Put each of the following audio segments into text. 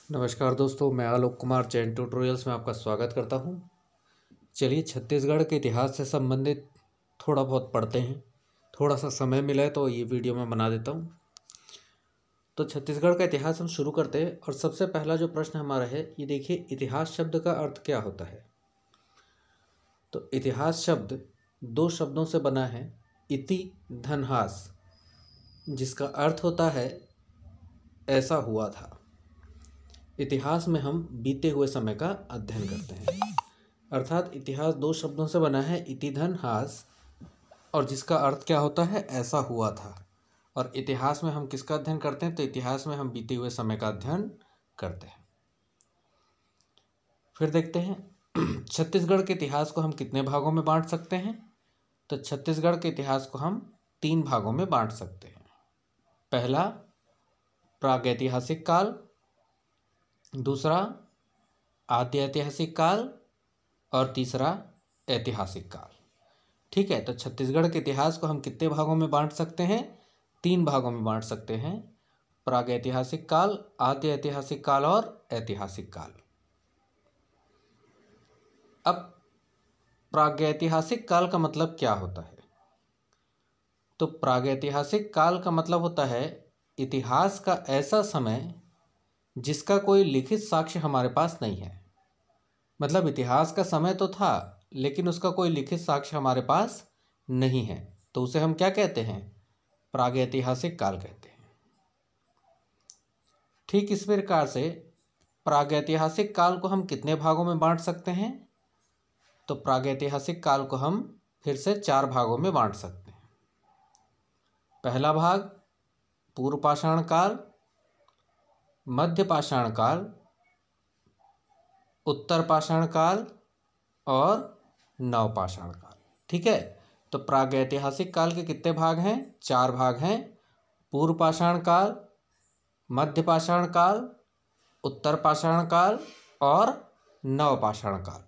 नमस्कार दोस्तों, मैं आलोक कुमार जैन ट्यूटोरियल्स में आपका स्वागत करता हूं। चलिए छत्तीसगढ़ के इतिहास से संबंधित थोड़ा बहुत पढ़ते हैं। थोड़ा सा समय मिला है तो ये वीडियो मैं बना देता हूं। तो छत्तीसगढ़ का इतिहास हम शुरू करते हैं और सबसे पहला जो प्रश्न हमारा है ये देखिए, इतिहास शब्द का अर्थ क्या होता है। तो इतिहास शब्द दो शब्दों से बना है, इति धनहास, जिसका अर्थ होता है ऐसा हुआ था। इतिहास में हम बीते हुए समय का अध्ययन करते हैं, अर्थात इतिहास दो शब्दों से बना है, इति धन हास, और जिसका अर्थ क्या होता है, ऐसा हुआ था। और इतिहास में हम किसका अध्ययन करते हैं, तो इतिहास में हम बीते हुए समय का अध्ययन करते हैं। फिर देखते हैं छत्तीसगढ़ के इतिहास को हम कितने भागों में बांट सकते हैं। तो छत्तीसगढ़ के इतिहास को हम 3 भागों में बांट सकते हैं। पहला प्रागैतिहासिक काल, दूसरा आद्य ऐतिहासिक काल और तीसरा ऐतिहासिक काल। ठीक है, तो छत्तीसगढ़ के इतिहास को हम कितने भागों में बांट सकते हैं, 3 भागों में बांट सकते हैं, प्रागैतिहासिक काल, आद्य ऐतिहासिक काल और ऐतिहासिक काल। अब प्रागैतिहासिक काल का मतलब क्या होता है। तो प्रागैतिहासिक काल का मतलब होता है इतिहास का ऐसा समय जिसका कोई लिखित साक्ष्य हमारे पास नहीं है। मतलब इतिहास का समय तो था लेकिन उसका कोई लिखित साक्ष्य हमारे पास नहीं है, तो उसे हम क्या कहते हैं, प्रागैतिहासिक काल कहते हैं। ठीक इस प्रकार से प्रागैतिहासिक काल को हम कितने भागों में बांट सकते हैं। तो प्रागैतिहासिक काल को हम फिर से 4 भागों में बांट सकते हैं। पहला भाग पूर्व पाषाण काल, मध्य पाषाण काल, उत्तर पाषाण काल और नवपाषाण काल। ठीक है, तो प्रागैतिहासिक काल के कितने भाग हैं, 4 भाग हैं। पूर्व पाषाण काल, मध्य पाषाण काल, उत्तर पाषाण काल और नवपाषाण काल।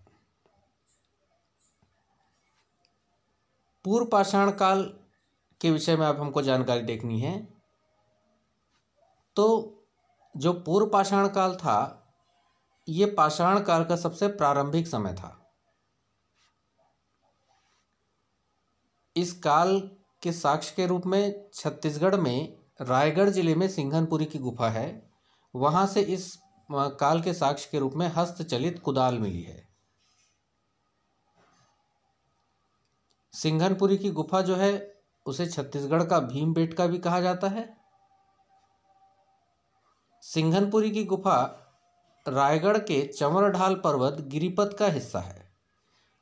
पूर्व पाषाण काल के विषय में अब हमको जानकारी देखनी है। तो जो पूर्व पाषाण काल था, ये पाषाण काल का सबसे प्रारंभिक समय था। इस काल के साक्ष्य के रूप में छत्तीसगढ़ में रायगढ़ जिले में सिंघनपुरी की गुफा है, वहां से इस काल के साक्ष्य के रूप में हस्तचलित कुदाल मिली है। सिंघनपुरी की गुफा जो है उसे छत्तीसगढ़ का भीमबेटका भी कहा जाता है। सिंघनपुरी की गुफा रायगढ़ के चंवरढाल पर्वत गिरिपथ का हिस्सा है।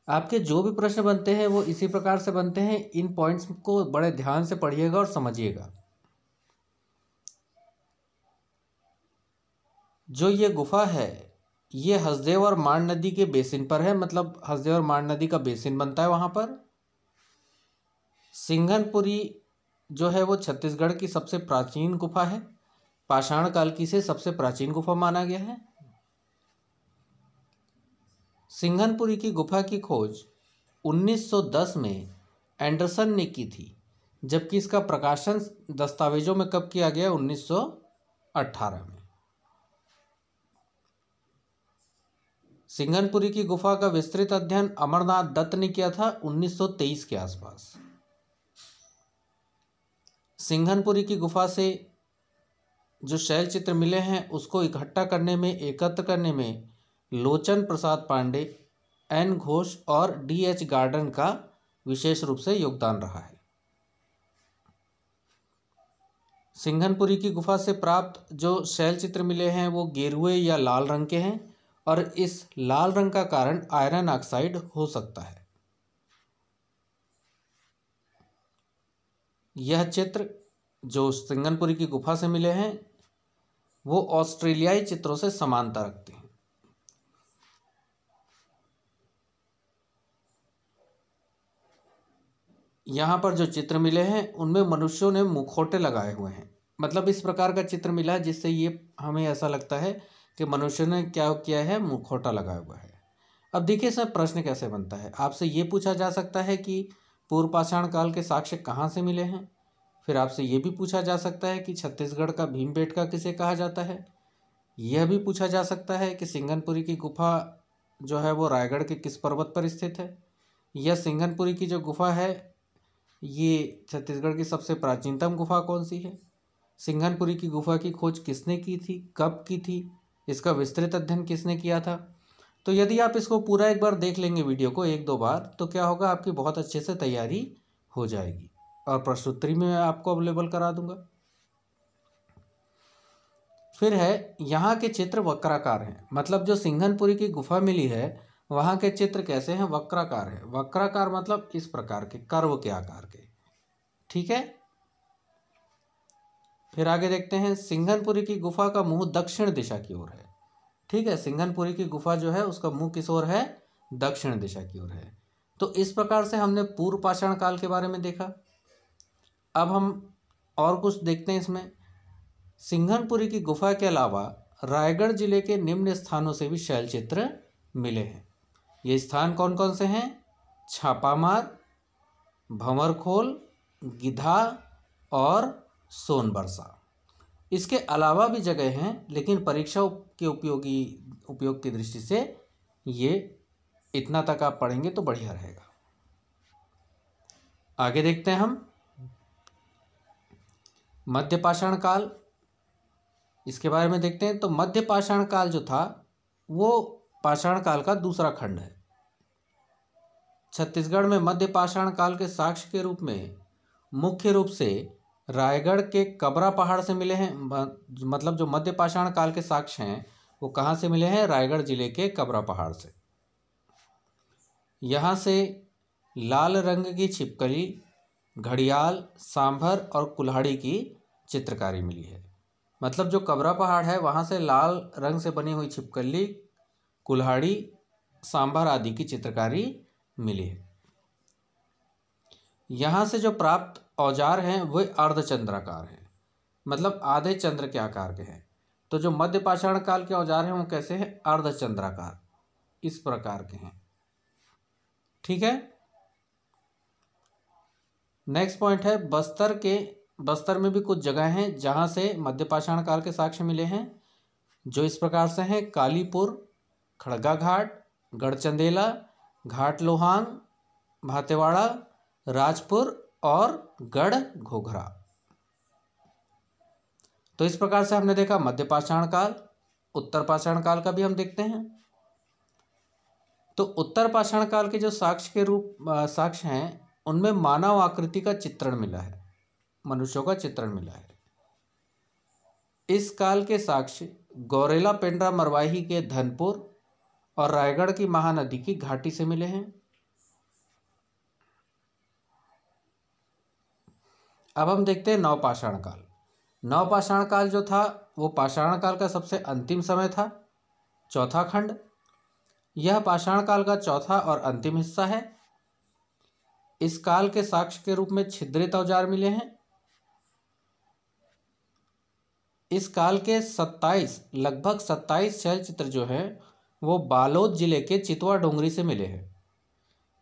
आपके जो भी प्रश्न बनते हैं वो इसी प्रकार से बनते हैं। इन पॉइंट्स को बड़े ध्यान से पढ़िएगा और समझिएगा। जो ये गुफा है ये हसदेव और मांड नदी के बेसिन पर है, मतलब हसदेव और मांड नदी का बेसिन बनता है वहां पर। सिंघनपुरी जो है वो छत्तीसगढ़ की सबसे प्राचीन गुफा है। पाषाण काल की से सबसे प्राचीन गुफा माना गया है। सिंघनपुरी की गुफा की खोज 1910 में एंडरसन ने की थी, जबकि इसका प्रकाशन दस्तावेजों में कब किया गया, 1918 में। सिंघनपुरी की गुफा का विस्तृत अध्ययन अमरनाथ दत्त ने किया था 1923 के आसपास। सिंघनपुरी की गुफा से जो शैल चित्र मिले हैं उसको इकट्ठा करने में, एकत्र करने में लोचन प्रसाद पांडे, एन घोष और डी.एच. गार्डन का विशेष रूप से योगदान रहा है। सिंघनपुरी की गुफा से प्राप्त जो शैल चित्र मिले हैं वो गेरुए या लाल रंग के हैं और इस लाल रंग का कारण आयरन ऑक्साइड हो सकता है। यह चित्र जो सिंघनपुरी की गुफा से मिले हैं वो ऑस्ट्रेलियाई चित्रों से समानता रखते हैं। यहाँ पर जो चित्र मिले हैं उनमें मनुष्यों ने मुखौटे लगाए हुए हैं, मतलब इस प्रकार का चित्र मिला है जिससे ये हमें ऐसा लगता है कि मनुष्य ने क्या किया है, मुखौटा लगाया हुआ है। अब देखिए सर, प्रश्न कैसे बनता है। आपसे ये पूछा जा सकता है कि पूर्व पाषाण काल के साक्ष्य कहाँ से मिले हैं। फिर आपसे ये भी पूछा जा सकता है कि छत्तीसगढ़ का भीमबेटका किसे कहा जाता है। यह भी पूछा जा सकता है कि सिंघनपुरी की गुफा जो है वो रायगढ़ के किस पर्वत पर स्थित है, या सिंघनपुरी की जो गुफा है ये छत्तीसगढ़ की सबसे प्राचीनतम गुफा कौन सी है, सिंघनपुरी की गुफा की खोज किसने की थी, कब की थी, इसका विस्तृत अध्ययन किसने किया था। तो यदि आप इसको पूरा एक बार देख लेंगे वीडियो को 1-2 बार, तो क्या होगा, आपकी बहुत अच्छे से तैयारी हो जाएगी और प्रश्नोत्तरी में मैं आपको अवेलेबल करा दूंगा। फिर है यहाँ के चित्र वक्राकार हैं, मतलब जो सिंघनपुरी की गुफा मिली है वहाँ के चित्र कैसे हैं, वक्राकार है। वक्राकार मतलब इस प्रकार के, कर्व के आकार के, ठीक है। फिर आगे देखते हैं, सिंघनपुरी की गुफा का मुंह दक्षिण दिशा की ओर है, ठीक है। सिंघनपुरी की गुफा जो है उसका मुंह किस ओर है, दक्षिण दिशा की ओर है। तो इस प्रकार से हमने पूर्व पाषाण काल के बारे में देखा। अब हम और कुछ देखते हैं इसमें। सिंघनपुरी की गुफा के अलावा रायगढ़ जिले के निम्न स्थानों से भी शैल चित्र मिले हैं। ये स्थान कौन कौन से हैं, छापामार, भंवरखोल, गिधा और सोनबरसा। इसके अलावा भी जगह हैं, लेकिन परीक्षा के उपयोग की दृष्टि से ये इतना तक आप पढ़ेंगे तो बढ़िया रहेगा। आगे देखते हैं हम मध्य पाषाण काल, इसके बारे में देखते हैं। तो मध्य पाषाण काल जो था वो पाषाण काल का दूसरा खंड है। छत्तीसगढ़ में मध्य पाषाण काल के साक्ष्य के रूप में मुख्य रूप से रायगढ़ के कबरा पहाड़ से मिले हैं। मतलब जो मध्य पाषाण काल के साक्ष्य हैं वो कहाँ से मिले हैं, रायगढ़ जिले के कबरा पहाड़ से। यहाँ से लाल रंग की छिपकली, घड़ियाल, सांभर और कुल्हाड़ी की चित्रकारी मिली है। मतलब जो कबरा पहाड़ है वहाँ से लाल रंग से बनी हुई छिपकली, कुल्हाड़ी, सांभर आदि की चित्रकारी मिली है। यहाँ से जो प्राप्त औजार हैं वे अर्धचंद्राकार हैं, मतलब आधे चंद्र के आकार के हैं। तो जो मध्य पाषाण काल के औजार हैं वो कैसे हैं, अर्धचंद्राकार, इस प्रकार के हैं, ठीक है। नेक्स्ट पॉइंट है बस्तर में भी कुछ जगह हैं जहाँ से मध्य पाषाण काल के साक्ष्य मिले हैं, जो इस प्रकार से हैं, कालीपुर, खड़गा घाट, गढ़चंदेला, घाट लोहांग, भातेवाड़ा, राजपुर और गढ़ घोघरा। तो इस प्रकार से हमने देखा मध्य पाषाण काल। उत्तर पाषाण काल का भी हम देखते हैं। तो उत्तर पाषाण काल के जो साक्ष्य हैं उनमें मानव आकृति का चित्रण मिला है, मनुष्यों का चित्रण मिला है। इस काल के साक्ष्य गौरेला पेंड्रा मरवाही के धनपुर और रायगढ़ की महानदी की घाटी से मिले हैं। अब हम देखते हैं नवपाषाण काल। नवपाषाण काल जो था वो पाषाण काल का सबसे अंतिम समय था, चौथा खंड। यह पाषाण काल का चौथा और अंतिम हिस्सा है। इस काल के साक्ष्य के रूप में छिद्रित औजार मिले हैं। इस काल के लगभग 27 शैल चित्र जो है वो बालोद जिले के चितवा डोंगरी से मिले हैं,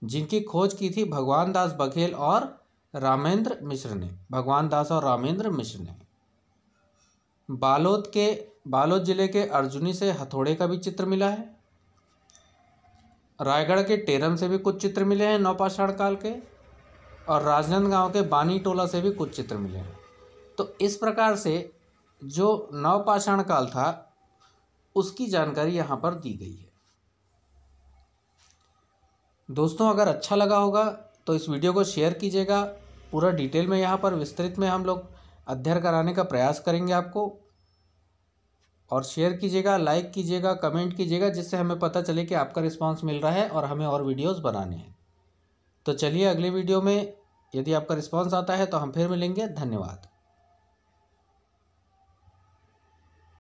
जिनकी खोज की थी भगवान दास बघेल और रामेंद्र मिश्र ने। बालोद जिले के अर्जुनी से हथौड़े का भी चित्र मिला है। रायगढ़ के टेरम से भी कुछ चित्र मिले हैं नवपाषाण काल के, और राजनांदगांव के बानी टोला से भी कुछ चित्र मिले हैं। तो इस प्रकार से जो नवपाषाण काल था उसकी जानकारी यहाँ पर दी गई है। दोस्तों अगर अच्छा लगा होगा तो इस वीडियो को शेयर कीजिएगा। पूरा डिटेल में यहाँ पर विस्तृत में हम लोग अध्ययन कराने का प्रयास करेंगे आपको, और शेयर कीजिएगा, लाइक कीजिएगा, कमेंट कीजिएगा, जिससे हमें पता चले कि आपका रिस्पांस मिल रहा है और हमें और वीडियोस बनाने हैं। तो चलिए अगले वीडियो में यदि आपका रिस्पांस आता है तो हम फिर मिलेंगे। धन्यवाद।